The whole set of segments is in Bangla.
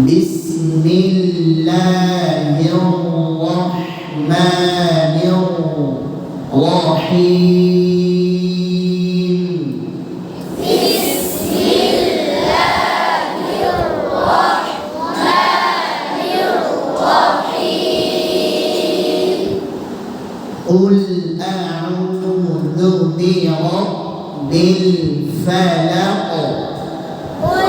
বিসমিল্লাহির রহমানির রহিম। বিসমিল্লাহির রহমানির রহিম। قل أعوذ برب الفلق قل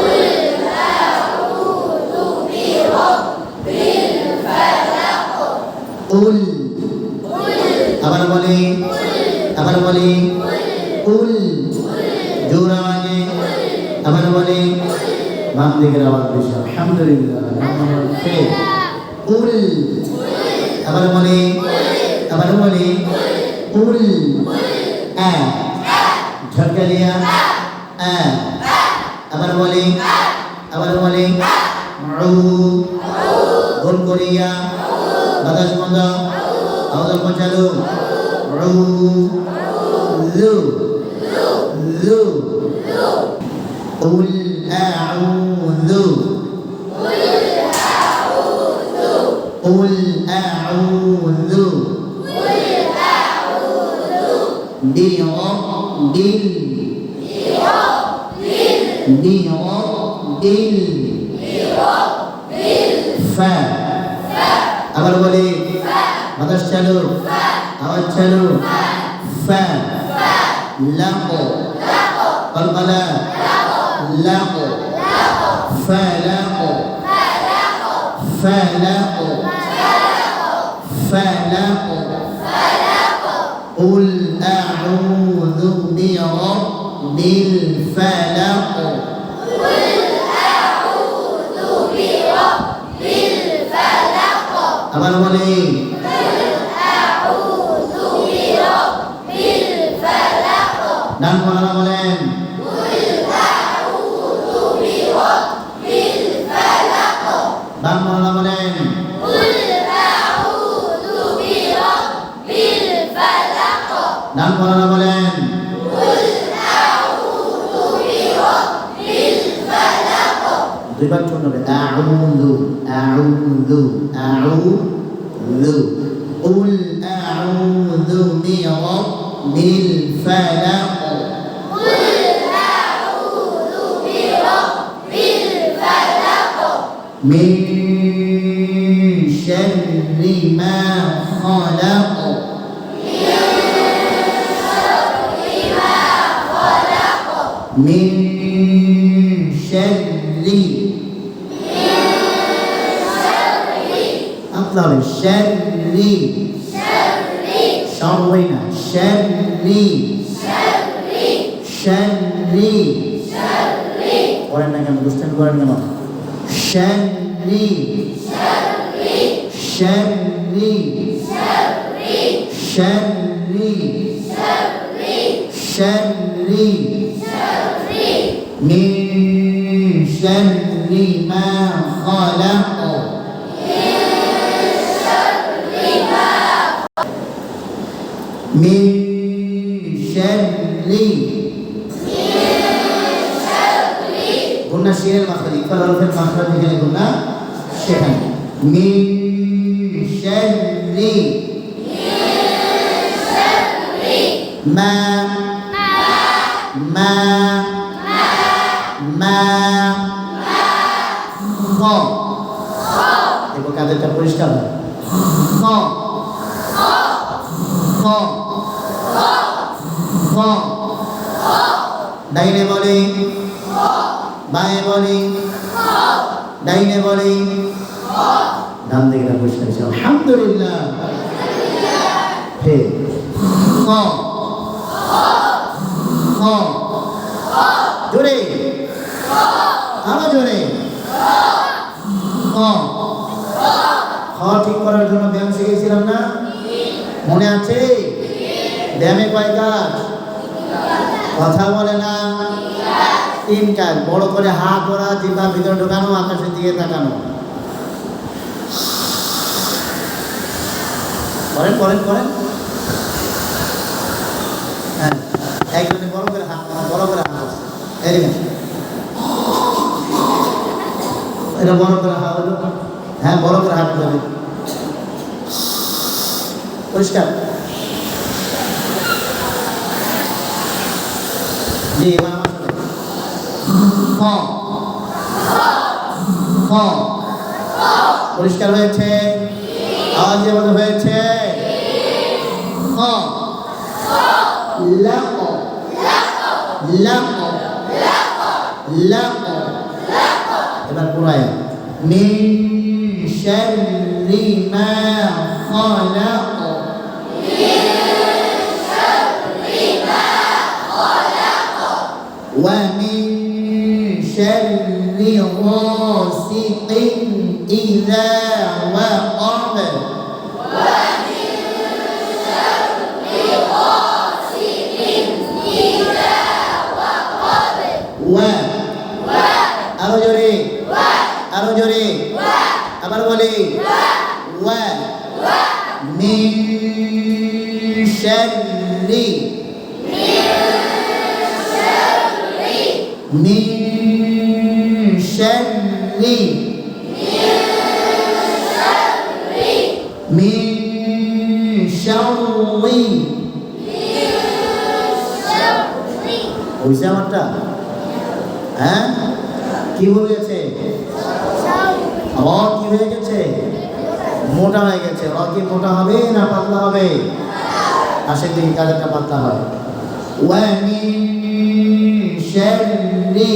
أعوذ برب الفلق। قل আবার বলি قل জোরে আওয়াজে আবার বলি বাম দিকের আওয়াজ বেশি আলহামদুলিল্লাহ قل আবার বলি قل ঝটকা দিয়া আবার বলি গোল করিয়া বাতাস বন্ধ আওয়াজ পৌঁছালো قل أعوذ برب আবার বলি বাতাস চালু আওয়াজ চালু লাক কলকলা লাক ফালাক قل أعوذ برب الفلق আবার বলি ডান কোণা বলেন বাম কোণা বলেন ডান কোণা বলেন দুইবার চুন হবে আউযু قل أعوذ برب الفلق من شر ما خلق من شر أطلع الشر شرنا شر قرآن كم دوستان قرآن كم شر من شر ما خلق من شر قلنا شير المخرج فالحروف المخرج هنا قلنا شيئا من شر ما خ দেখো কাদেরটা পরিষ্কার হয় খ ডাইনে বলি বাঁয়ে বলি ডাইনে বলি ডান দিকে পরিষ্কার হয়েছে আলহামদুলিল্লাহ ঠিক খ জোরে আরো জোরে খ ঠিক করার জন্য ব্যায়াম শিখেছিলাম না মনে আছে ব্যায়ামে কয় কাজ কথা বলে না তিন কাজ বড় করে হাত ওরা জিহ্বা ভিতরে ঢোকানো আকাশের দিকে তাকানো করেন হ্যাঁ একজনে বড় করে হাত এটা বড় করে হাত হলো, হ্যাঁ বড় করে হাত ধরে পরিষ্কার। জি এবার আমার সাথে খ খ পরিষ্কার হয়েছে, আওয়াজের মধ্যে হয়েছে। খ লাক লাক লাক, এবার পুরায় মিন শাররি মা খালাক, ওয়া মিন শাররি গাসিকিন ইযা ওয়াকাব, ওয়া আরো জোরে আরো জোরে আবার বলি ওয়া মিন শাররি মিন শাররি মিন শাররি, বুঝছে আমারটা? হ্যাঁ কি বলেছে? র কি হয়ে গেছে? মোটা হয়ে গেছে। র কি মোটা হবে না পাতলা হবে? আশের দিকে কাজটা পাতলা হয়। ওয়া মিন শাররি,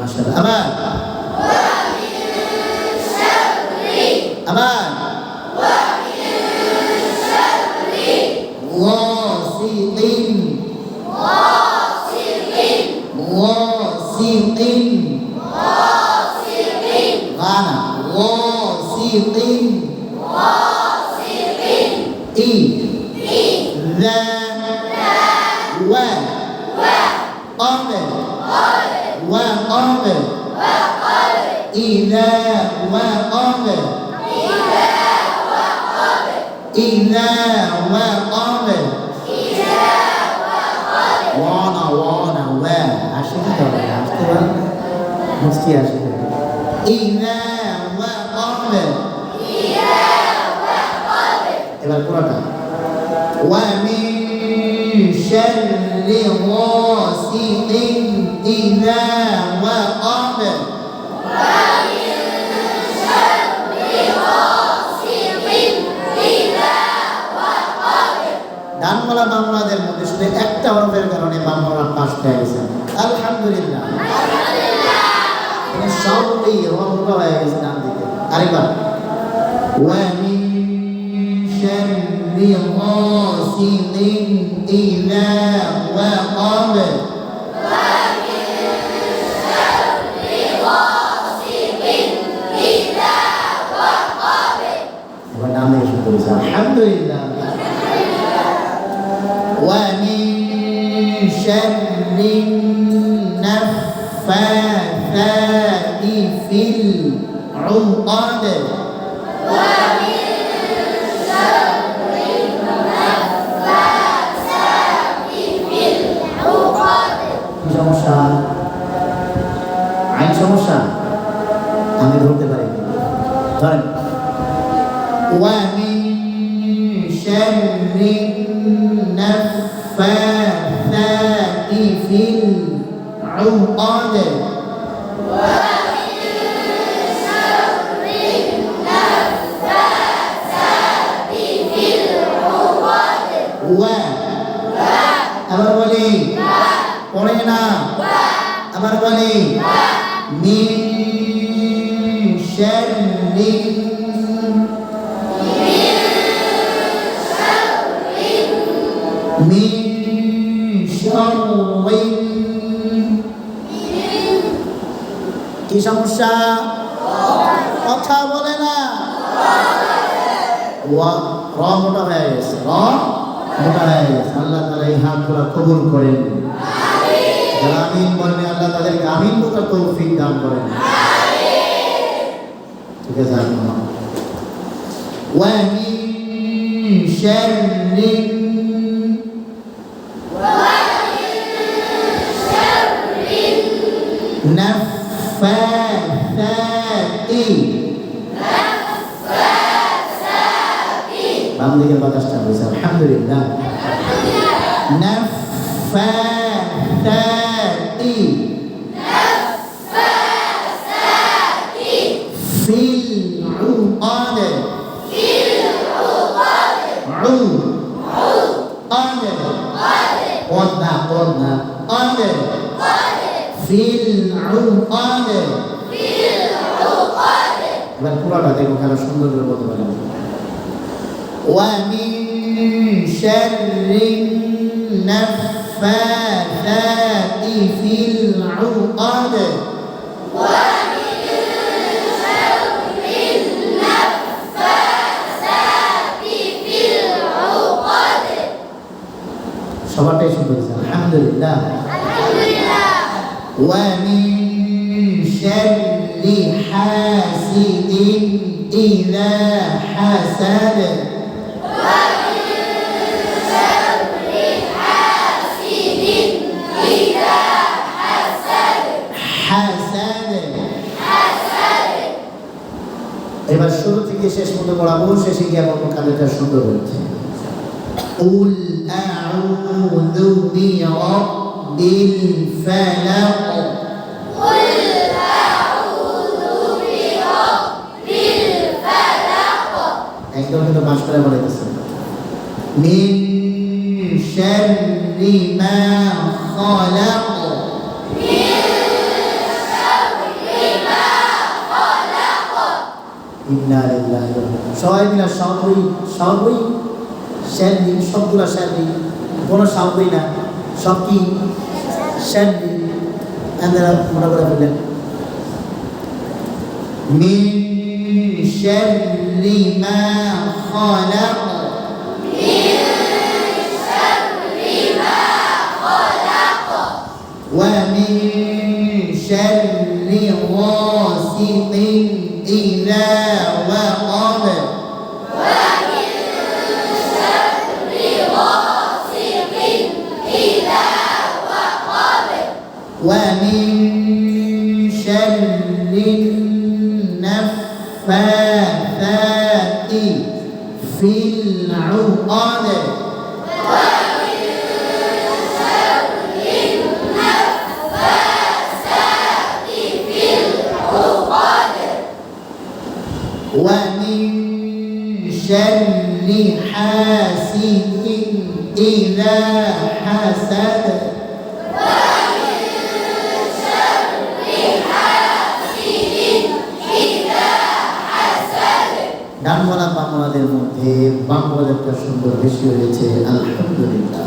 মাশাআল্লাহ। আবার আবার غاسق غاسق غانا غاسق إذا وقب وقب إذا وقب إذا وقب وانا وانا وا عشان كده عشان مسكي عشان إذا وقب এবার পুরোটা ওয়া মিন শাররি গাসিকিন ইযা ওয়াকাব, ডানওয়ালা বাংলাদের মধ্যে শুধু একটা হরফের কারণে বাংলা পাস পেয়ে গেছে। আলহামদুলিল্লাহ, সবই হরফটা হয়ে গেছে ডান দিকে। আরেকবার ওয়া মিন শাররি গাসিকিন ইযা ওয়াকাব, এবার ডান দিকে শুরু করেছে। আলহামদুলিল্লাহ। ومن شر النفاثات في العقد، সমস্যা আইন সমস্যা আমি ধরতে পারি ধরেন ومن شر النفاثات في العقد، আবার বলি পড়ে না, আবার বলি মিন শাররি মিন শাররি, কি সমস্যা? কথা বলে না। র মোটা হয়ে গেছে, র মোটা হয়ে গেছে। আল্লাহ তাআলা এই হাতগুলো কবুল করেন। যারা আমিন বলবে আল্লাহ তাদেরকে আমিন বলার তৌফিক দান করেন। ঠিক আছে, ওয়া মিন শাররি নাফাসাতি বাম দিকের বাতাসটা হয়েছে আলহামদুলিল্লাহ নাফাসাতি ফিল উকাদ ফিল উকাদ এবার পুরোটা দেখো খেলা সুন্দর করে বলতে পারেন ومن شر النفاثات في العقد সবারটাই শুনতে হয়েছে আলহামদুলিল্লাহ ومن شر حاسد إذا حسد এবার শুরু থেকে শেষ পর্যন্ত পড়াবো শেষে গিয়ে আমার কাজটা সুন্দর হয়েছে قل أعوذ برب الفلق একদম কিন্তু বাস করে বলেছে মিন শাররি মা খালাক ইন্না লিল্লাহি ওয়া ইন্না সবাই মিলে সবই শাররি সবগুলা শাররি কোনো সবই না সব কি শাররি আমরা মনে করে বললেন মিন শাররি মা খালাক ومن شر غاسق إذا وقب ومن شر النفاثات في العقد ومن شر حاسد إذا حسد ডানওয়ালা বাংলাদের মধ্যে বাংলাদেশটা সুন্দর বেশি হয়েছে আলহামদুলিল্লাহ